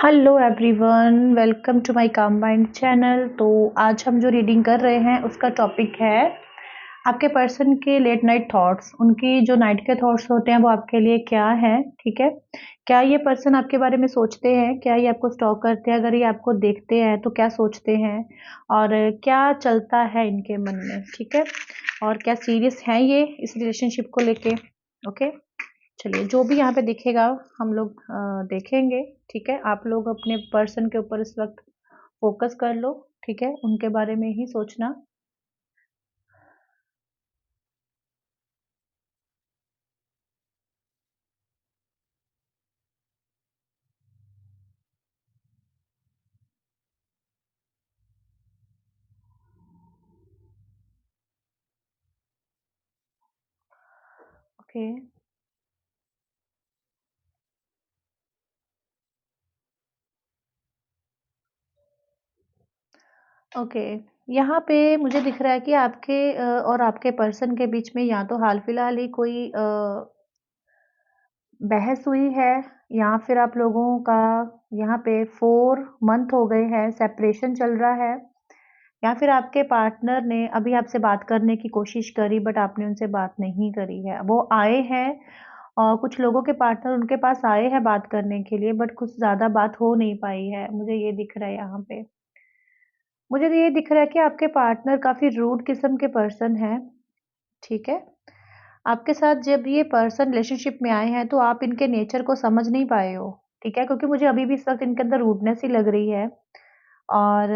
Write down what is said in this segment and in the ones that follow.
Hello everyone, welcome to my combined channel. तो आज हम जो रीडिंग कर रहे हैं उसका टॉपिक है आपके पर्सन के लेट नाइट थॉट्स। उनकी जो नाइट के थॉट्स होते हैं वो आपके लिए क्या है, ठीक है। क्या ये पर्सन आपके बारे में सोचते हैं, क्या ये आपको स्टॉक करते हैं, अगर ये आपको देखते हैं तो क्या सोचते हैं और क्या चलता है इनके मन में, ठीक है। और क्या सीरियस है ये इस रिलेशनशिप को लेके। ओके, चलिए जो भी यहाँ पे दिखेगा हम लोग देखेंगे, ठीक है। आप लोग अपने पर्सन के ऊपर इस वक्त फोकस कर लो, ठीक है, उनके बारे में ही सोचना। ओके। ओके, यहाँ पे मुझे दिख रहा है कि आपके और आपके पर्सन के बीच में या तो हाल फिलहाल ही कोई बहस हुई है, या फिर आप लोगों का यहाँ पे 4 मंथ हो गए हैं, सेपरेशन चल रहा है, या फिर आपके पार्टनर ने अभी आपसे बात करने की कोशिश करी बट आपने उनसे बात नहीं करी है। वो आए हैं और कुछ लोगों के पार्टनर उनके पास आए हैं बात करने के लिए, बट कुछ ज़्यादा बात हो नहीं पाई है, मुझे ये दिख रहा है यहाँ पे। मुझे तो ये दिख रहा है कि आपके पार्टनर काफ़ी रूड किस्म के पर्सन हैं, ठीक है। आपके साथ जब ये पर्सन रिलेशनशिप में आए हैं तो आप इनके नेचर को समझ नहीं पाए हो, ठीक है, क्योंकि मुझे अभी भी इस वक़्त इनके अंदर रूडनेस ही लग रही है। और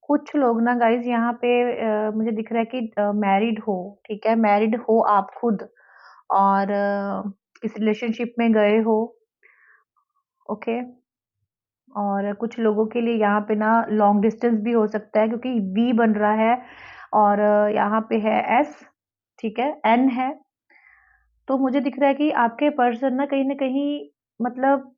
कुछ लोग ना गाइज़ यहाँ पे मुझे दिख रहा है कि मैरिड हो, ठीक है, मैरिड हो आप खुद और इस रिलेशनशिप में गए हो, ओके। और कुछ लोगों के लिए यहाँ पे ना लॉन्ग डिस्टेंस भी हो सकता है क्योंकि वी बन रहा है और यहाँ पे है एस, ठीक है, एन है। तो मुझे दिख रहा है कि आपके पर्सन ना कहीं न कहीं मतलब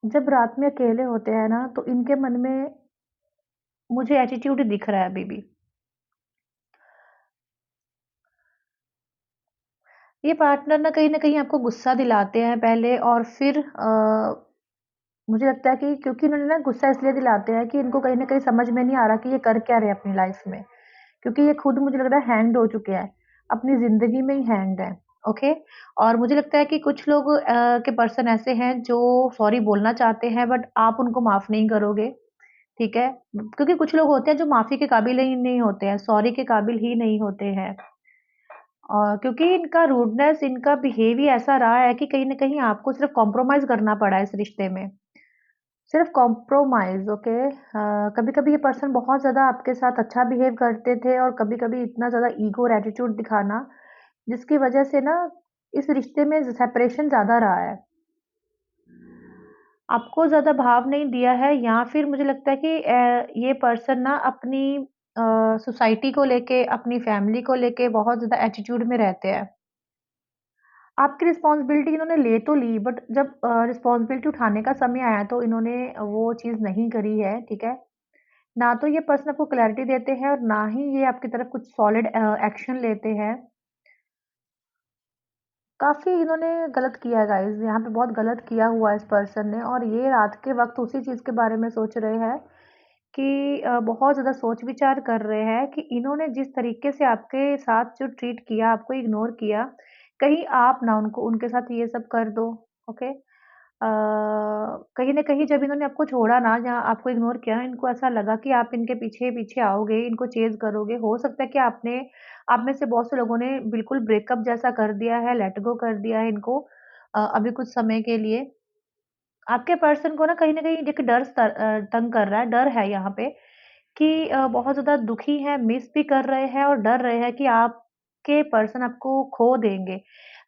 जब रात में अकेले होते हैं ना तो इनके मन में मुझे एटीट्यूड दिख रहा है अभी भी। ये पार्टनर ना कहीं न कहीं आपको गुस्सा दिलाते हैं पहले और फिर मुझे लगता है कि क्योंकि इन्होंने ना गुस्सा इसलिए दिलाते हैं कि इनको कहीं न कहीं समझ में नहीं आ रहा कि ये कर क्या रहे हैं अपनी लाइफ़ में। क्योंकि ये खुद मुझे लग रहा है हैंग्ड हो चुके हैं, अपनी ज़िंदगी में ही हैंग्ड हैं, ओके? और मुझे लगता है कि कुछ लोग के पर्सन ऐसे हैं जो सॉरी बोलना चाहते हैं बट आप उनको माफ़ नहीं करोगे, ठीक है? क्योंकि कुछ लोग होते हैं जो माफ़ी के काबिल ही नहीं होते हैं, सॉरी के काबिल ही नहीं होते हैं। क्योंकि इनका रूडनेस, इनका बिहेव ही ऐसा रहा है कि कहीं न कहीं आपको सिर्फ़ कॉम्प्रोमाइज़ करना पड़ा है इस रिश्ते में। सिर्फ़ कॉम्प्रोमाइज़, ओके। कभी-कभी ये पर्सन बहुत ज़्यादा आपके साथ अच्छा बिहेव करते थे और कभी-कभी इतना ज़्यादा ईगो और एटीट्यूड दिखाना, जिसकी वज़ह से ना इस रिश्ते में सेपरेशन ज़्यादा रहा है। आपको ज़्यादा भाव नहीं दिया है या फिर मुझे लगता है कि ये पर्सन ना अपनी सोसाइटी को लेके, अपनी फैमिली को लेके बहुत ज़्यादा एटीट्यूड में रहते हैं। आपकी रिस्पॉन्सिबिलिटी इन्होंने ले तो ली बट जब रिस्पॉन्सिबिलिटी उठाने का समय आया तो इन्होंने वो चीज़ नहीं करी है, ठीक है? ना तो ये पर्सन आपको क्लैरिटी देते हैं और ना ही ये आपकी तरफ कुछ सॉलिड एक्शन लेते हैं। काफ़ी इन्होंने गलत किया है गाइज़, यहाँ पे बहुत गलत किया हुआ है इस पर्सन ने और ये रात के वक़्त उसी चीज़ के बारे में सोच रहे हैं कि बहुत ज़्यादा सोच-विचार कर रहे हैं कि इन्होंने जिस तरीके से आपके साथ जो ट्रीट किया, आपको इग्नोर किया, कहीं आप ना उनको उनके साथ ये सब कर दो, ओके? कहीं न कहीं जब इन्होंने आपको छोड़ा ना या आपको इग्नोर किया ना, इनको ऐसा लगा कि आप इनके पीछे-पीछे आओगे, इनको चेज़ करोगे। हो सकता है कि आप में से बहुत से लोगों ने बिल्कुल ब्रेकअप जैसा कर दिया है, लेट गो कर दिया है इनको अभी कुछ समय के लिए। आपके पर्सन को ना कहीं न कहीं देखिए तंग कर रहा है, डर है यहाँ पे कि बहुत ज़्यादा दुखी है, मिस भी कर रहे हैं और डर रहे हैं कि आपके पर्सन आपको खो देंगे।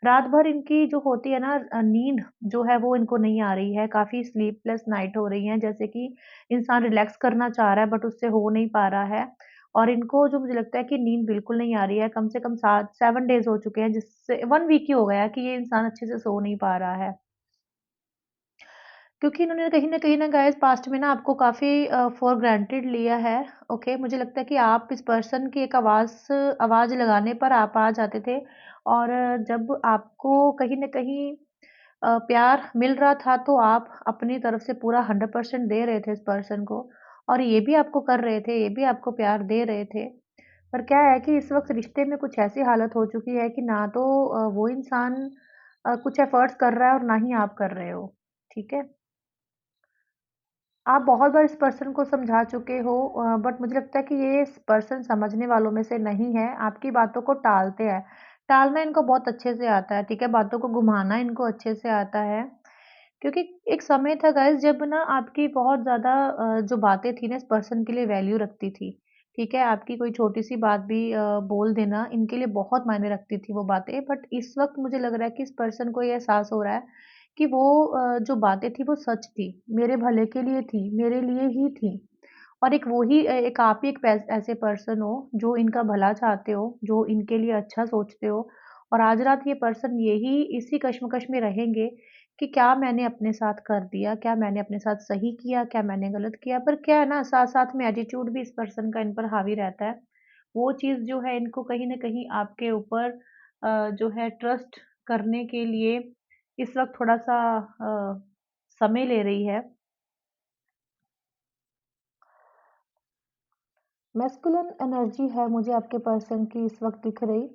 रात भर इनकी जो होती है ना नींद जो है वो इनको नहीं आ रही है, काफ़ी स्लीपलेस नाइट हो रही हैं, जैसे कि इंसान रिलैक्स करना चाह रहा है बट उससे हो नहीं पा रहा है। और इनको जो मुझे लगता है कि नींद बिल्कुल नहीं आ रही है, कम से कम 7 डेज़ हो चुके हैं जिससे 1 वीक ही हो गया है कि ये इंसान अच्छे से सो नहीं पा रहा है। क्योंकि इन्होंने कहीं न गाइस पास्ट में ना आपको काफ़ी फॉर ग्रांटेड लिया है, ओके? मुझे लगता है कि आप इस पर्सन की एक आवाज़ आवाज़ लगाने पर आप आ जाते थे और जब आपको कहीं न कहीं प्यार मिल रहा था तो आप अपनी तरफ से पूरा 100% दे रहे थे इस पर्सन को और ये भी आपको कर रहे थे, ये भी आपको प्यार दे रहे थे। पर क्या है कि इस वक़्त रिश्ते में कुछ ऐसी हालत हो चुकी है कि ना तो वो इंसान कुछ एफ़र्ट्स कर रहा है और ना ही आप कर रहे हो, ठीक है? आप बहुत बार इस पर्सन को समझा चुके हो बट मुझे लगता है कि ये इस पर्सन समझने वालों में से नहीं है, आपकी बातों को टालते हैं। टालना इनको बहुत अच्छे से आता है, ठीक है? बातों को घुमाना इनको अच्छे से आता है। क्योंकि एक समय था गाइज़ जब ना आपकी बहुत ज़्यादा जो बातें थी ना इस पर्सन के लिए वैल्यू रखती थी, ठीक है? आपकी कोई छोटी-सी बात भी बोल देना इनके लिए बहुत मायने रखती थी वो बातें। बट इस वक़्त मुझे लग रहा है कि इस पर्सन को ये एहसास हो रहा है कि वो जो बातें थी वो सच थी, मेरे भले के लिए थी, मेरे लिए ही थी। और एक वो ही एक आप ही एक पैस ऐसे पर्सन हो जो इनका भला चाहते हो, जो इनके लिए अच्छा सोचते हो और आज रात ये पर्सन यही इसी कश्मकश में रहेंगे कि क्या मैंने अपने साथ कर दिया? क्या मैंने अपने साथ सही किया? क्या मैंने गलत किया? पर क्या है ना साथ-साथ में एटीट्यूड भी इस पर्सन का इन पर हावी रहता है। वो चीज़ जो है इनको कहीं न कहीं आपके ऊपर जो है ट्रस्ट करने के लिए इस वक़्त थोड़ा-सा समय ले रही है। मैस्कुलिन एनर्जी है मुझे आपके पर्सन की इस वक़्त दिख रही।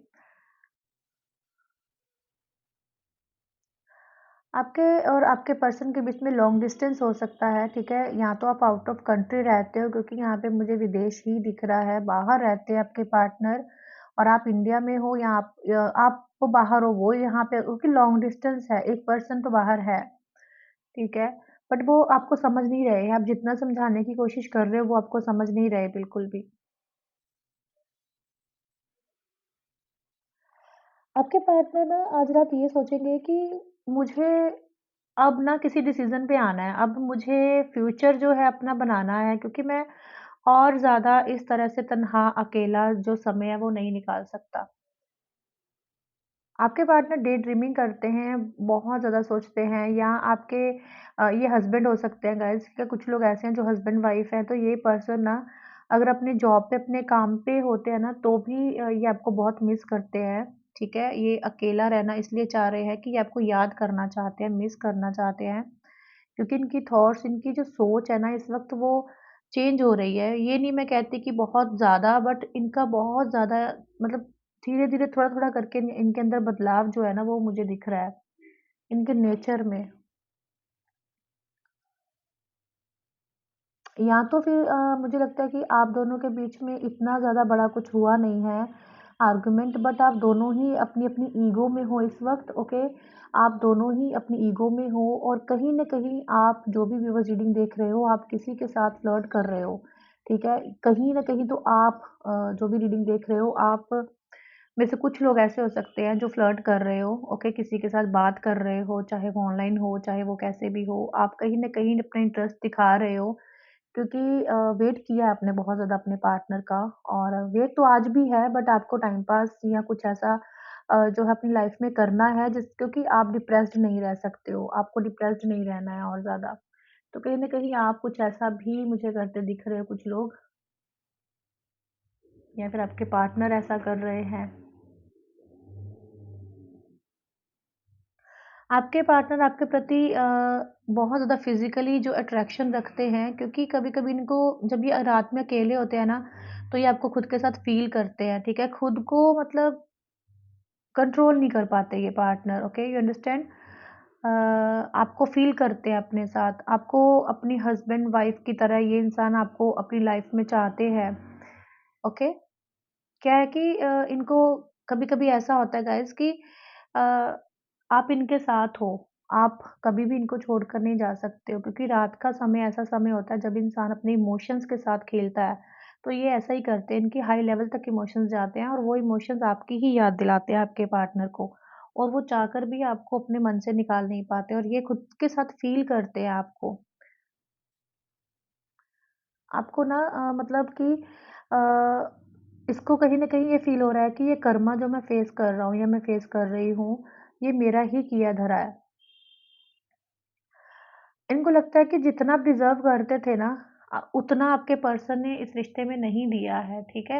आपके और आपके पर्सन के बीच में लॉन्ग डिस्टेंस हो सकता है, ठीक है? या तो आप आउट ऑफ कंट्री रहते हो क्योंकि यहाँ पे मुझे विदेश ही दिख रहा है, बाहर रहते हैं आपके पार्टनर और आप इंडिया में हो या आप वो बाहर हो, वो यहाँ पे क्योंकि लॉन्ग डिस्टेंस है, एक पर्सन तो बाहर है, ठीक है? बट वो आपको समझ नहीं रहे हैं, आप जितना समझाने की कोशिश कर रहे हो, वो आपको समझ नहीं रहे बिल्कुल भी। आपके पार्टनर ना आज रात ये सोचेंगे कि मुझे अब ना किसी डिसीज़न पे आना है, अब मुझे फ्यूचर जो है अपना बनाना है क्योंकि मैं और ज़्यादा इस तरह से तन्हा अकेला जो समय है वो नहीं निकाल सकता। आपके पार्टनर डे ड्रीमिंग करते हैं, बहुत ज़्यादा सोचते हैं या आपके ये हस्बैंड हो सकते हैं गाइज़ क्या कुछ लोग ऐसे हैं जो हस्बैंड वाइफ़ हैं, तो ये पर्सन ना अगर अपने जॉब पे अपने काम पे होते हैं ना तो भी ये आपको बहुत मिस करते हैं, ठीक है? ये अकेला रहना इसलिए चाह रहे हैं कि ये आपको याद करना चाहते हैं, मिस करना चाहते हैं। क्योंकि इनकी थॉट्स, इनकी जो सोच है ना इस वक़्त वो चेंज हो रही है। ये नहीं मैं कहती कि बहुत ज़्यादा बट इनका बहुत ज़्यादा मतलब धीरे-धीरे, थोड़ा-थोड़ा करके इनके अंदर बदलाव जो है ना वो मुझे दिख रहा है, इनके नेचर में। या तो फिर मुझे लगता है कि आप दोनों के बीच में इतना ज़्यादा बड़ा कुछ हुआ नहीं है आर्गुमेंट बट आप दोनों ही अपनी-अपनी ईगो में हो इस वक़्त, ओके? आप दोनों ही अपनी ईगो में हो और कहीं न कहीं आप जो भी व्यूअर्स रीडिंग देख रहे हो, आप किसी के साथ फ्लर्ट कर रहे हो, ठीक है? कहीं न कहीं तो आप जो भी रीडिंग देख रहे हो, आप में से कुछ लोग ऐसे हो सकते हैं जो फ्लर्ट कर रहे हो, ओके? किसी के साथ बात कर रहे हो, चाहे वो ऑनलाइन हो, चाहे वो कैसे भी हो, आप कहीं न कहीं अपना इंटरेस्ट दिखा रहे हो क्योंकि वेट किया है आपने बहुत ज़्यादा अपने पार्टनर का और वेट तो आज भी है बट आपको टाइम पास या कुछ ऐसा जो है अपनी लाइफ में करना है जिस क्योंकि आप डिप्रेस्ड नहीं रह सकते हो, आपको डिप्रेस्ड नहीं रहना है और ज़्यादा। तो कहीं न कहीं आप कुछ ऐसा भी मुझे करते दिख रहे हो कुछ लोग या फिर आपके पार्टनर ऐसा कर रहे हैं। आपके पार्टनर आपके प्रति बहुत ज़्यादा फिज़िकली जो अट्रैक्शन रखते हैं क्योंकि कभी-कभी इनको जब ये रात में अकेले होते हैं ना, तो ये आपको खुद के साथ फ़ील करते हैं, ठीक है? खुद को मतलब कंट्रोल नहीं कर पाते ये पार्टनर, ओके? You understand? आपको फ़ील करते हैं अपने साथ, आपको अपनी हस्बैंड वाइफ़ की तरह ये इंसान आपको अपनी लाइफ़ में चाहते हैं, ओके? क्या है कि इनको कभी-कभी ऐसा होता है गाइज़ कि अ, आप इनके साथ हो, आप कभी भी इनको छोड़कर नहीं जा सकते हो क्योंकि रात का समय ऐसा समय होता है जब इंसान अपने इमोशंस के साथ खेलता है। तो ये ऐसा ही करते हैं, इनकी हाई लेवल तक इमोशंस जाते हैं और वो इमोशंस आपकी ही याद दिलाते हैं आपके पार्टनर को और वो चाहकर भी आपको अपने मन से निकाल नहीं पाते और ये खुद के साथ फ़ील करते हैं आपको। आपको ना मतलब कि इसको कहीं न कहीं ये फ़ील हो रहा है कि ये कर्मा जो मैं फ़ेस कर रहा हूँ या मैं फ़ेस कर रही हूँ, ये मेरा ही किया धरा है। इनको लगता है कि जितना आप डिज़र्व करते थे ना उतना आपके पर्सन ने इस रिश्ते में नहीं दिया है, ठीक है?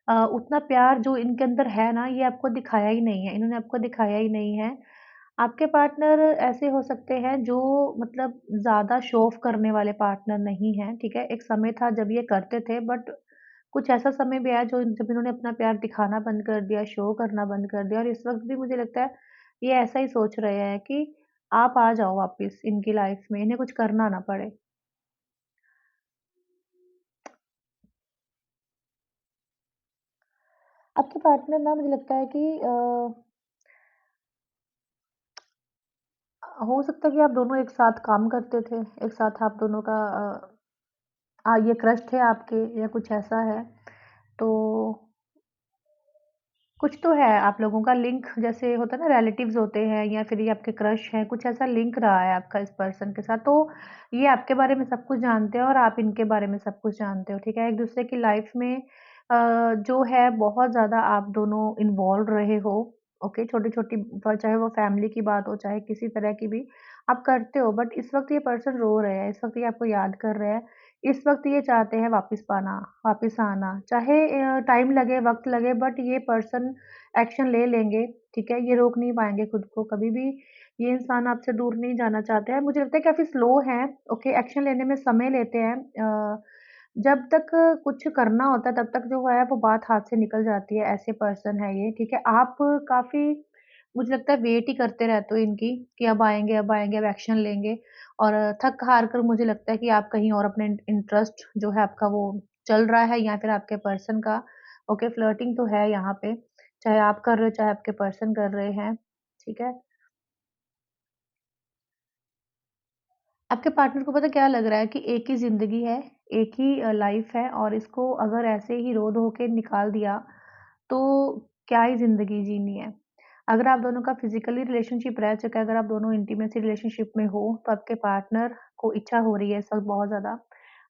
उतना प्यार जो इनके अंदर है ना, ये आपको दिखाया ही नहीं है, इन्होंने आपको दिखाया ही नहीं है। आपके पार्टनर ऐसे हो सकते हैं जो मतलब ज़्यादा शो ऑफ करने वाले पार्टनर नहीं हैं, ठीक है? एक समय था जब ये करते थे, बट कुछ ऐसा समय भी आया जो जब इन्होंने अपना प्यार दिखाना बंद कर दिया, शो करना बंद कर दिया, और इस वक़्त भी मुझे लगता है ये ऐसा ही सोच रहे हैं कि आप आ जाओ वापस इनकी लाइफ़ में, इन्हें कुछ करना ना पड़े। आपके पार्टनर ना मुझे लगता है कि हो सकता है कि आप दोनों एक साथ काम करते थे, एक साथ आप दोनों का ये क्रश थे आपके या कुछ ऐसा है। तो कुछ तो है आप लोगों का लिंक, जैसे होता है ना, रिलेटिव्स होते हैं या फिर ये आपके क्रश हैं, कुछ ऐसा लिंक रहा है आपका इस पर्सन के साथ। तो ये आपके बारे में सब कुछ जानते हैं और आप इनके बारे में सब कुछ जानते हो, ठीक है? एक-दूसरे की लाइफ में जो है बहुत ज़्यादा आप दोनों इन्वॉल्व रहे हो, ओके? छोटी-छोटी चाहे वो फैमिली की बात हो, चाहे किसी तरह की भी, आप करते हो। बट इस वक़्त ये पर्सन रो रहे हैं, इस वक़्त ये आपको याद कर रहे हैं, इस वक़्त ये चाहते हैं वापस आना। चाहे टाइम लगे, वक़्त लगे, बट ये पर्सन एक्शन ले लेंगे, ठीक है? ये रोक नहीं पाएँगे खुद को, कभी भी ये इंसान आपसे दूर नहीं जाना चाहते हैं। मुझे लगता है काफ़ी स्लो हैं, ओके? एक्शन लेने में समय लेते हैं। जब तक कुछ करना होता है, तब तक जो है वो बात हाथ से निकल जाती है, ऐसे पर्सन है ये, ठीक है? आप काफ़ी, मुझे लगता है, वेट ही करते रहते हो इनकी कि अब आएँगे, अब एक्शन लेंगे, और थक-हार कर मुझे लगता है कि आप कहीं और अपने इंटरेस्ट जो है आपका वो चल रहा है, या फिर आपके पर्सन का, ओके, फ्लर्टिंग तो है यहाँ पे, चाहे आप कर रहे हो, चाहे आपके पर्सन कर रहे हैं, ठीक है? आपके पार्टनर को पता क्या लग रहा है कि एक ही ज़िंदगी है, एक ही लाइफ़ है, और इसको अगर ऐसे ही रो-धो के निकाल दिया, तो क्या ही ज़िंदगी जीनी है। अगर आप दोनों का फिज़िकली रिलेशनशिप रह चुका है, अगर आप दोनों इंटीमेसी रिलेशनशिप में हो, तो आपके पार्टनर को इच्छा हो रही है इस वक़्त बहुत ज़्यादा,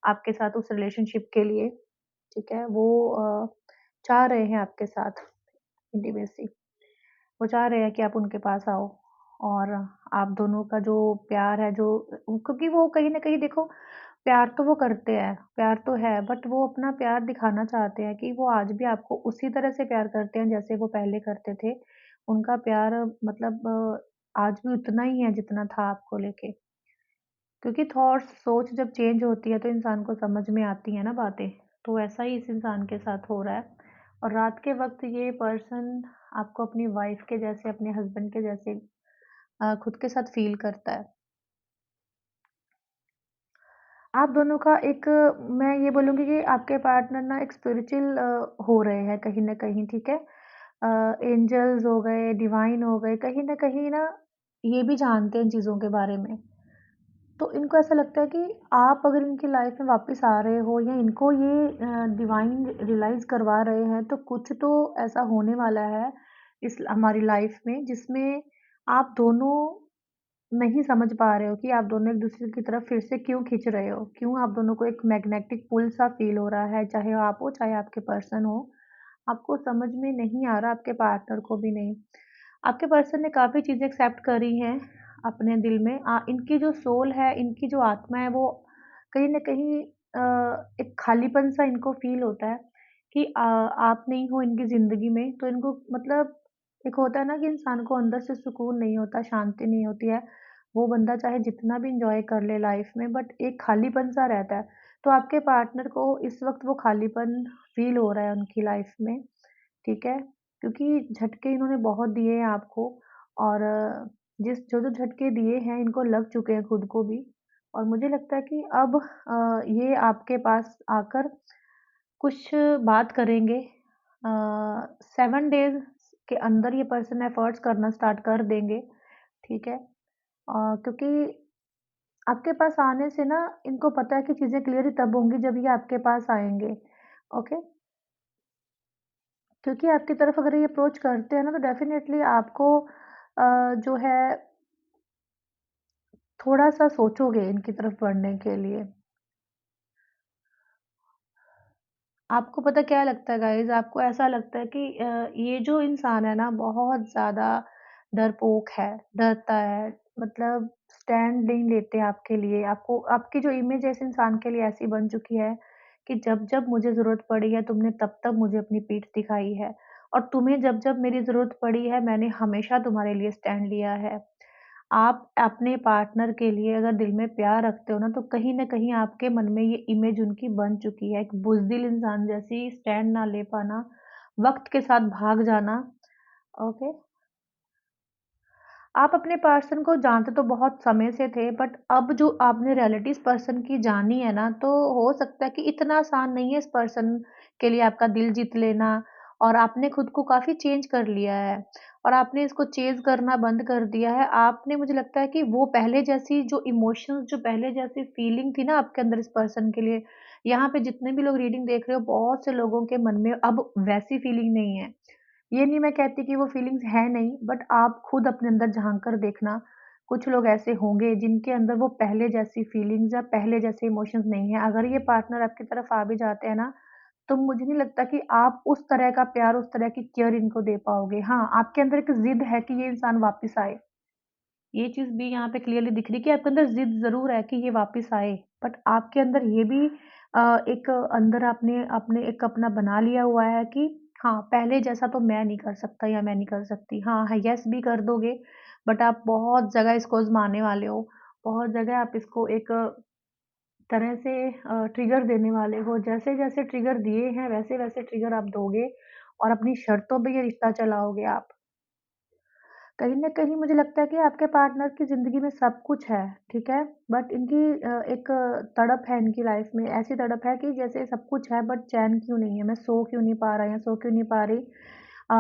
आपके साथ उस रिलेशनशिप के लिए, ठीक है? वो चाह रहे हैं आपके साथ इंटीमेसी। वो चाह रहे हैं कि आप उनके पास आओ, और आप दोनों का जो प्यार है, जो क्योंकि वो कहीं न कहीं देखो, प्यार तो वो करते हैं, प्यार तो है, बट वो अपना प्यार दिखाना चाहते हैं कि वो आज भी आपको उसी तरह से प्यार करते हैं जैसे वो पहले करते थे। उनका प्यार मतलब आज भी उतना ही है जितना था आपको लेके। क्योंकि थॉट्स, सोच जब चेंज होती है तो इंसान को समझ में आती है ना बातें। तो ऐसा ही इस इंसान के साथ हो रहा है, और रात के वक़्त ये पर्सन आपको अपनी वाइफ़ के जैसे, अपने हस्बैंड के जैसे खुद के साथ फ़ील करता है। आप दोनों का एक, मैं ये बोलूँगी कि आपके पार्टनर ना एक स्पिरिचुअल हो रहे हैं कहीं न कहीं, ठीक है? एंजल्स हो गए, डिवाइन हो गए, कहीं न कहीं ना ये भी जानते हैं इन चीज़ों के बारे में। तो इनको ऐसा लगता है कि आप अगर इनकी लाइफ में वापस आ रहे हो, या इनको ये डिवाइन रियलाइज़ करवा रहे हैं, तो कुछ तो ऐसा होने वाला है इस हमारी लाइफ में जिसमें आप दोनों नहीं समझ पा रहे हो कि आप दोनों एक-दूसरे की तरफ फिर से क्यों खींच रहे हो? क्यों आप दोनों को एक मैग्नेटिक पुल सा फ़ील हो रहा है, चाहे आप हो, चाहे आपके पर्सन हो। आपको समझ में नहीं आ रहा, आपके पार्टनर को भी नहीं। आपके पर्सन ने काफ़ी चीज़ें एक्सेप्ट करी हैं अपने दिल में। इनकी जो सोल है, इनकी जो आत्मा है, वो कहीं न कहीं एक खालीपन-सा इनको फ़ील होता है कि आप नहीं हो इनकी ज़िंदगी में, तो इनको मतलब, एक होता है ना कि इंसान को अंदर से सुकून नहीं होता, शांति नहीं होती है। वो बंदा चाहे जितना भी एन्जॉय कर ले लाइफ़ में, बट एक खालीपन-सा रहता है। तो आपके पार्टनर को इस वक़्त वो खालीपन फ़ील हो रहा है उनकी लाइफ़ में, ठीक है? क्योंकि झटके इन्होंने बहुत दिए हैं आपको, और जो-जो झटके दिए हैं इनको लग चुके हैं खुद को भी, और मुझे लगता है कि अब ये आपके पास आकर कुछ बात करेंगे। 7 डेज़ के अंदर ये पर्सन एफर्ट्स करना स्टार्ट कर देंगे, ठीक है? क्योंकि आपके पास आने से ना इनको पता है कि चीज़ें क्लियर ही तब होंगी जब ये आपके पास आएँगे, ओके? क्योंकि आपकी तरफ अगर ये अप्रोच करते हैं ना, तो डेफ़िनेटली आपको जो है थोड़ा-सा सोचोगे इनकी तरफ बढ़ने के लिए। आपको पता क्या लगता है गाइज़, आपको ऐसा लगता है कि ये जो इंसान है ना बहुत ज़्यादा डरपोक है, डरता है, मतलब स्टैंड नहीं लेते आपके लिए। आपको आपकी जो इमेज है इस इंसान के लिए ऐसी बन चुकी है कि जब-जब मुझे ज़रूरत पड़ी है तुमने तब-तब मुझे अपनी पीठ दिखाई है और तुम्हें जब-जब मेरी ज़रूरत पड़ी है मैंने हमेशा तुम्हारे लिए स्टैंड लिया है। आप अपने पार्टनर के लिए अगर दिल में प्यार रखते हो ना, तो कहीं न कहीं आपके मन में ये इमेज उनकी बन चुकी है, एक बुज़दिल इंसान जैसी, स्टैंड ना ले पाना, वक़्त के साथ भाग जाना, ओके। आप अपने पर्सन को जानते तो बहुत समय से थे, बट अब जो आपने रियलिटी इस पर्सन की जानी है ना, तो हो सकता है कि इतना आसान नहीं है इस पर्सन के लिए आपका दिल जीत लेना और आपने खुद को काफ़ी चेंज कर लिया है और आपने इसको चेज़ करना बंद कर दिया है। आपने मुझे लगता है कि वो पहले जैसी जो इमोशंस, जो पहले जैसी फीलिंग थी ना आपके अंदर इस पर्सन के लिए, यहाँ पे जितने भी लोग रीडिंग देख रहे हो, बहुत से लोगों के मन में अब वैसी फीलिंग नहीं है। ये नहीं मैं कहती कि वो फीलिंग्स है नहीं, बट आप खुद अपने अंदर झाँक कर देखना, कुछ लोग ऐसे होंगे जिनके अंदर वो पहले जैसी फीलिंग्स या पहले जैसे इमोशंस नहीं है। अगर ये पार्टनर आपकी तरफ आ भी जाते हैं ना, तो मुझे नहीं लगता कि आप उस तरह का प्यार, उस तरह की केयर इनको दे पाओगे। हाँ, आपके अंदर एक ज़िद है कि ये इंसान वापस आए। ये चीज़ भी यहाँ पे क्लियरली दिख रही है कि आपके अंदर ज़िद ज़रूर है कि ये वापस आए, बट आपके अंदर ये भी एक अंदर आपने आपने एक अपना बना लिया हुआ है कि हाँ, पहले जैसा तो मैं नहीं कर सकता या मैं नहीं कर सकती। हाँ, हाँ, येस भी कर दोगे, बट आप बहुत जगह इसको आज़माने वाले हो, बहुत जगह आप इसको एक तरह से ट्रिगर देने वाले हो। जैसे-जैसे ट्रिगर दिए हैं, वैसे-वैसे ट्रिगर आप दोगे और अपनी शर्तों पे ये रिश्ता चलाओगे आप। कहीं न कहीं मुझे लगता है कि आपके पार्टनर की ज़िंदगी में सब कुछ है, ठीक है? बट इनकी एक तड़प है इनकी लाइफ़ में, ऐसी तड़प है कि जैसे सब कुछ है बट चैन क्यों नहीं है, मैं सो क्यों नहीं पा रहा या सो क्यों नहीं पा रही।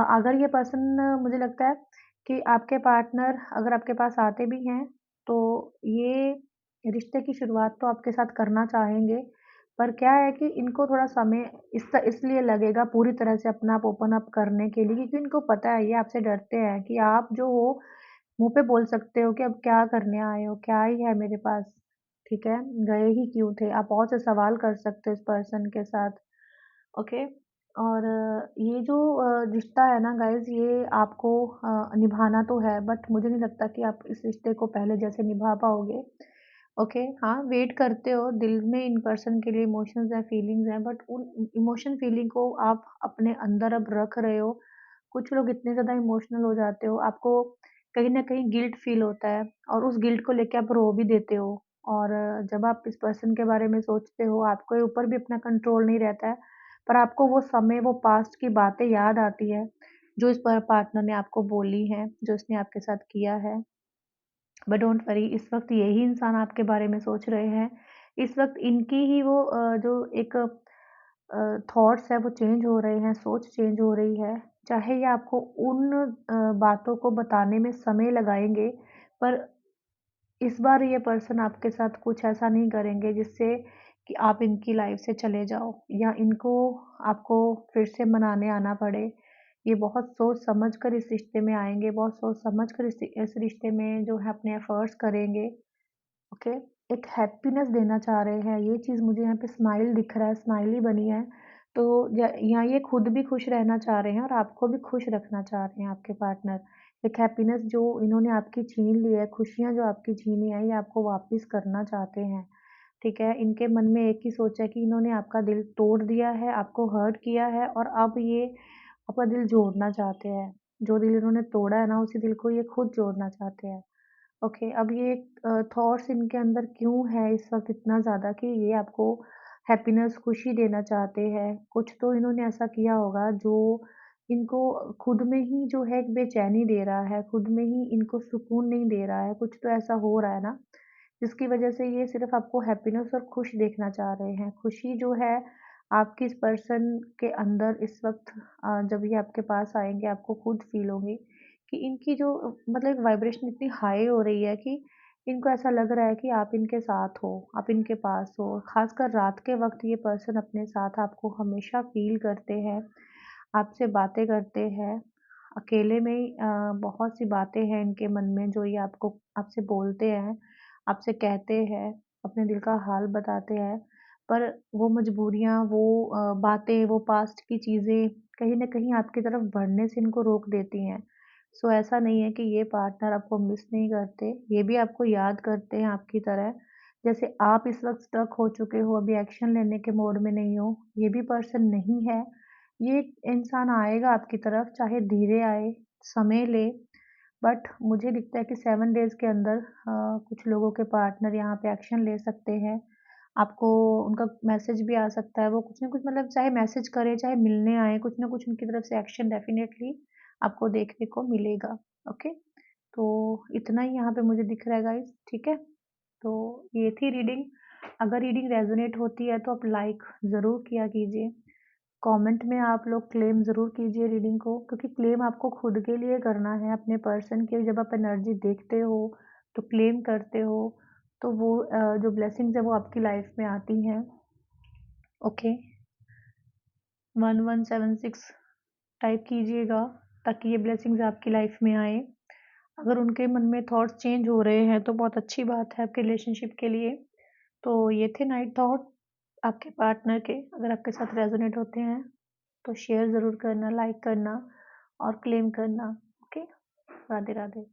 अगर ये पर्सन मुझे लगता है कि आपके पार्टनर अगर आपके पास आते भी हैं, तो ये रिश्ते की शुरुआत तो आपके साथ करना चाहेंगे, पर क्या है कि इनको थोड़ा समय इसलिए लगेगा पूरी तरह से अपना आप ओपन अप करने के लिए क्योंकि इनको पता है, ये आपसे डरते हैं कि आप जो हो मुँह पे बोल सकते हो कि अब क्या करने आए हो? क्या ही है मेरे पास? ठीक है? गए ही क्यों थे? आप बहुत से सवाल कर सकते हो इस पर्सन के साथ, ओके? और ये जो रिश्ता है ना गाइज़ ये आपको निभाना तो है बट मुझे नहीं लगता कि आप इस रिश्ते को पहले जैसे निभा पाओगे। ओके, हाँ, वेट करते हो, दिल में इन पर्सन के लिए इमोशंस हैं, फीलिंग्स हैं, बट उन इमोशन फीलिंग को आप अपने अंदर अब रख रहे हो। कुछ लोग इतने ज़्यादा इमोशनल हो जाते हो, आपको कहीं न कहीं गिल्ट फ़ील होता है और उस गिल्ट को लेके आप रो भी देते हो और जब आप इस पर्सन के बारे में सोचते हो, आपके ऊपर भी अपना कंट्रोल नहीं रहता है, पर आपको वो समय, वो पास्ट की बातें याद आती है, जो इस पार्टनर ने आपको बोली हैं, जो इसने आपके साथ किया है। बट डोंट वरी इस वक़्त यही इंसान आपके बारे में सोच रहे हैं। इस वक़्त इनकी ही वो जो एक थॉट्स है वो चेंज हो रहे हैं, सोच चेंज हो रही है। चाहे ये आपको उन बातों को बताने में समय लगाएँगे, पर इस बार ये पर्सन आपके साथ कुछ ऐसा नहीं करेंगे जिससे कि आप इनकी लाइफ़ से चले जाओ या इनको आपको फिर से मनाने आना पड़े। ये बहुत सोच समझ कर इस रिश्ते में आएँगे, बहुत सोच समझ कर इस रिश्ते में जो है अपने एफ़र्ट्स करेंगे। ओके, एक हैप्पीनेस देना चाह रहे हैं, ये चीज़ मुझे यहाँ पे स्माइल दिख रहा है, स्माइली बनी है। तो य यहाँ ये खुद भी खुश रहना चाह रहे हैं और आपको भी खुश रखना चाह रहे हैं आपके पार्टनर। एक हैप्पीनेस जो इन्होंने आपकी छीन ली है, खुशियाँ जो आपकी छीनी है, ये आपको वापस करना चाहते हैं, ठीक है? इनके मन में एक ही सोच है कि इन्होंने आपका दिल तोड़ दिया है, आपको हर्ट किया है और अब ये आपका दिल जोड़ना चाहते हैं। जो दिल इन्होंने तोड़ा है ना, उसी दिल को ये खुद जोड़ना चाहते हैं। ओके, अब ये थॉट्स इनके अंदर क्यों है इस वक़्त इतना ज़्यादा कि ये आपको हैप्पीनेस, खुशी देना चाहते हैं। कुछ तो इन्होंने ऐसा किया होगा जो इनको खुद में ही जो है एक बेचैनी दे रहा है, खुद में ही इनको सुकून नहीं दे रहा है। कुछ तो ऐसा हो रहा है ना, जिसकी वज़ह से ये सिर्फ़ आपको हैप्पीनेस और खुश देखना चाह रहे हैं। खुशी जो है आपकी इस पर्सन के अंदर इस वक़्त जब ये आपके पास आएँगे आपको खुद फ़ील होगी कि इनकी जो मतलब वाइब्रेशन इतनी हाई हो रही है कि इनको ऐसा लग रहा है कि आप इनके साथ हो, आप इनके पास हो। ख़ासकर रात के वक़्त ये पर्सन अपने साथ आपको हमेशा फ़ील करते हैं, आपसे बातें करते हैं। अकेले में ही बहुत सी बातें हैं इनके मन में जो ये आपको आपसे बोलते हैं, आपसे कहते हैं, अपने दिल का हाल बताते हैं। पर वो मजबूरियाँ, वो बातें, वो पास्ट की चीज़ें कहीं न कहीं आपकी तरफ बढ़ने से इनको रोक देती हैं। सो ऐसा नहीं है कि ये पार्टनर आपको मिस नहीं करते, ये भी आपको याद करते हैं आपकी तरह। जैसे आप इस वक़्त स्टक हो चुके हो, अभी एक्शन लेने के मोड में नहीं हो, ये भी पर्सन नहीं है। ये इंसान आएगा आपकी तरफ, चाहे धीरे आए, समय ले, बट मुझे दिखता है कि 7 डेज़ के अंदर कुछ लोगों के पार्टनर यहाँ पे एक्शन ले सकते हैं। आपको उनका मैसेज भी आ सकता है, वो कुछ न कुछ मतलब चाहे मैसेज करें, चाहे मिलने आएँ, कुछ न कुछ उनकी तरफ से एक्शन डेफ़िनेटली आपको देखने को मिलेगा, ओके? तो इतना ही यहाँ पे मुझे दिख रहा है गाइज़, ठीक है? तो ये थी रीडिंग। अगर रीडिंग रेज़ोनेट होती है तो आप लाइक ज़रूर किया कीजिए। कमेंट में आप लोग क्लेम ज़रूर कीजिए रीडिंग को, क्योंकि क्लेम आपको खुद के लिए करना है, अपने पर्सन की जब आप एनर्जी देखते हो, तो क्लेम करते हो, तो वो जो ब्लेसिंग्स है वो आपकी लाइफ में आती हैं। ओके, 1176 टाइप कीजिएगा ताकि ये ब्लेसिंग्स आपकी लाइफ में आए। अगर उनके मन में थॉट्स चेंज हो रहे हैं तो बहुत अच्छी बात है आपके रिलेशनशिप के लिए। तो ये थे नाइट थॉट आपके पार्टनर के। अगर आपके साथ रेजोनेट होते हैं तो शेयर ज़रूर करना, लाइक करना और क्लेम करना। ओके, राधे राधे।